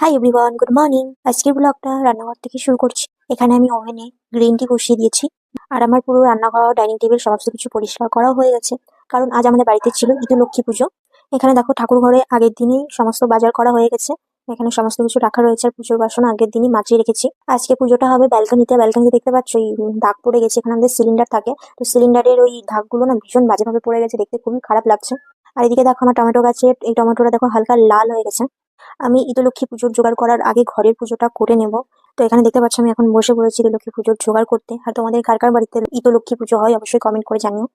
Hi everyone, good morning. আজকের ব্লগটা রান্নাঘর থেকে শুরু করছি। এখানে আমি ওভেনে গ্রিন টি বসিয়ে দিয়েছি। আর আমার পুরো রান্নাঘর, ডাইনিং টেবিল সমস্ত কিছু পরিষ্কার করা হয়ে গেছে, কারণ আজ আমাদের বাড়িতে ছিল লক্ষ্মী পুজো। এখানে দেখো ঠাকুর ঘরে আগের দিনই সমস্ত বাজার করা হয়ে গেছে। এখানে সমস্ত কিছু রাখা রয়েছে, আর পুজোর বাসন আগের দিনই মাজিয়ে রেখেছি। আজকে পুজোটা হবে ব্যালকনিতে। ব্যালকনিতে দেখতে পাচ্ছ এই দাগ পড়ে গেছে। এখানে আমাদের সিলিন্ডার থাকে, তো সিলিন্ডারের ওই দাগগুলো না ভীষণ বাজেভাবে পড়ে গেছে, দেখতে খুবই খারাপ লাগছে। আর এদিকে দেখো আমার টমেটো গাছের এই টমেটোটা দেখো হালকা লাল হয়ে গেছে। আমি লক্ষ্মী পুজোর জোগাড় করার আগে ঘরের পুজোটা করে নেব। তো এখানে দেখতে পাচ্ছ আমি এখন বসে পড়েছি লক্ষ্মী পুজোর জোগাড় করতে। আর তোমাদের কার কার বাড়িতে লক্ষ্মী পুজো হয় অবশ্যই কমেন্ট করে জানিও।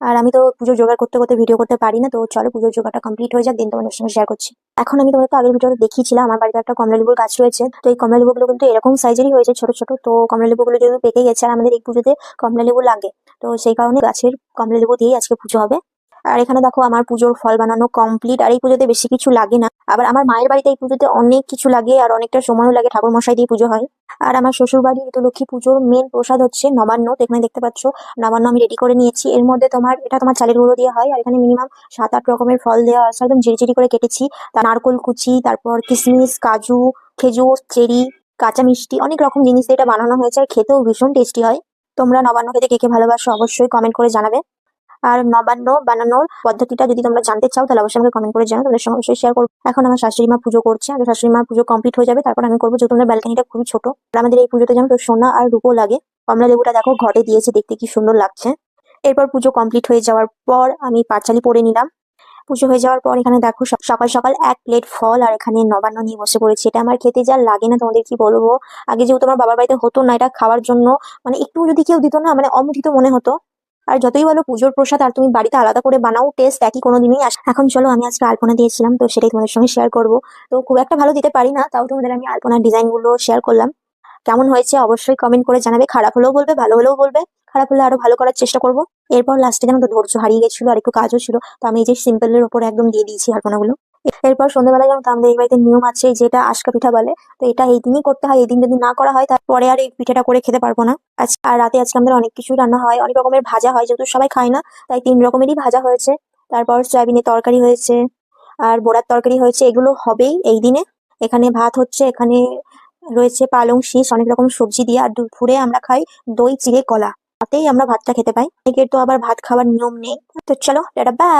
আর আমি তো পুজোর জোগাড় করতে করতে ভিডিও করতে পারি না, তো চলো পুজোর জোগাড়টা কমপ্লিট হয়ে যাক, দিন তোমাদের সঙ্গে শেয়ার করছি। এখন আমি তোমাদের তো আগের ভিডিওতে দেখিয়েছিলাম আমার বাড়িতে একটা কমলা লেবুর গাছ রয়েছে। তো এই কমলা লেবুগুলো কিন্তু এরকম সাইজেরই হয়েছে, ছোট ছোট। তো কমলা লেবুগুলো যেহেতু পেকে গেছে, আর আমাদের এই পুজোতে কমলা লেবু লাগে, তো সেই কারণে গাছের কমলা লেবু দিয়েই আজকে পুজো হবে। আর এখানে দেখো আমার পুজোর ফল বানানো কমপ্লিট। আর এই পুজোতে বেশি কিছু লাগে না, আবার আমার মায়ের বাড়িতে এই পুজোতে অনেক কিছু লাগে আর অনেকটা সময়ও লাগে, ঠাকুর মশাই দিয়ে পুজো হয়। আর আমার শ্বশুর বাড়ির লক্ষ্মী পুজোর মেন প্রসাদ হচ্ছে নবান্ন। তো এখানে দেখতে পাচ্ছ নবান্ন আমি রেডি করে নিয়েছি। এর মধ্যে তোমার চালের গুঁড়ো দিয়ে হয়, আর এখানে মিনিমাম 7-8 রকমের ফল দেওয়া আছে, একদম ঝিরিঝিরি করে কেটেছি। তার নারকোল কুচি, তারপর কিশমিশ, কাজু, খেজুর, চেরি, কাঁচা মিষ্টি, অনেক রকম জিনিস দিয়ে এটা বানানো হয়েছে, আর খেতেও ভীষণ টেস্টি হয়। তোমরা নবান্ন খেতে কে কে ভালোবাসো অবশ্যই কমেন্ট করে জানাবে। আর নবান্ন বানানোর পদ্ধতিটা যদি তোমরা জানতে চাও তাহলে অবশ্যই আমাকে কমেন্ট করে জানাও, তোমাদের সঙ্গে অবশ্যই শেয়ার করবো। এখন আমার শাশুড়ি মা পুজো করছে, আগে শাশুড়ি মা পুজো কমপ্লিট হয়ে যাবে, তারপর আমি করবো। যেহেতু আমাদের ব্যালকনিটা খুবই ছোট, আর আমাদের এই পুজোতে যেমন তো সোনা আর রূপো লাগে। কমলা লেবুটা দেখো ঘটে দিয়েছে, দেখতে কি সুন্দর লাগছে। এরপর পুজো কমপ্লিট হয়ে যাওয়ার পর আমি পাঁচালি পরে নিলাম। পুজো হয়ে যাওয়ার পর এখানে দেখো সকাল সকাল 1 প্লেট ফল আর এখানে নবান্ন নিয়ে বসে পড়েছি। এটা আমার খেতে যা লাগে না তোমাদের কি বলবো। আগে যেহেতু আমার বাবার বাড়িতে হতো না এটা খাওয়ার জন্য, মানে একটু যদি কেউ দিত না, মানে অমৃত মনে হতো। আর যতই বলো পুজোর প্রসাদ আর তুমি বাড়িতে আলাদা করে বানাও, টেস্ট একই কোনোদিনই আসে। এখন চলো আমি আজকে আলপনা দিয়েছিলাম, তো সেটাই তোমাদের সঙ্গে শেয়ার করবো। তো খুব একটা ভালো দিতে পারি না, তাও তোমাদের আমি আলপনার ডিজাইন গুলো শেয়ার করলাম। কেমন হয়েছে অবশ্যই কমেন্ট করে জানাবে, খারাপ হলেও বলবে, ভালো হলেও বলবে। খারাপ হলে আরো ভালো করার চেষ্টা করবো। এরপর লাস্টে যেন তো ধৈর্য হারিয়ে গেছিল, আর একটু কাজও ছিল, তো আমি এই যে সিম্পল এর উপরে একদম দিয়ে দিয়েছি আলপনাগুলো। এরপর সন্ধ্যাবেলায় যেন তো আমাদের এই বাড়িতে নিয়ম আছে, যেটা আশকা পিঠা বলে। তো এটা এই দিনই করতে হয়, এই দিন যদি না করা হয় তারপরে আর এই পিঠাটা করে খেতে পারবো না। আর রাতে আজকে আমাদের অনেক কিছু রান্না হয়, অনেক রকমের ভাজা হয়, যেহেতু সবাই খায় না তাই 3 রকমেরই ভাজা হয়েছে। তারপর সয়াবিনের তরকারি হয়েছে, আর বোড়ার তরকারি হয়েছে, এগুলো হবেই এই দিনে। এখানে ভাত হচ্ছে, এখানে রয়েছে পালং শীষ, অনেক রকম সবজি দিয়ে। আর দুপুরে আমরা খাই দই চিড়ে কলা, তাতেই আমরা ভাতটা খেতে পাই। অনেকের তো আবার ভাত খাওয়ার নিয়ম নেই। তো চলো, টাটা বাই।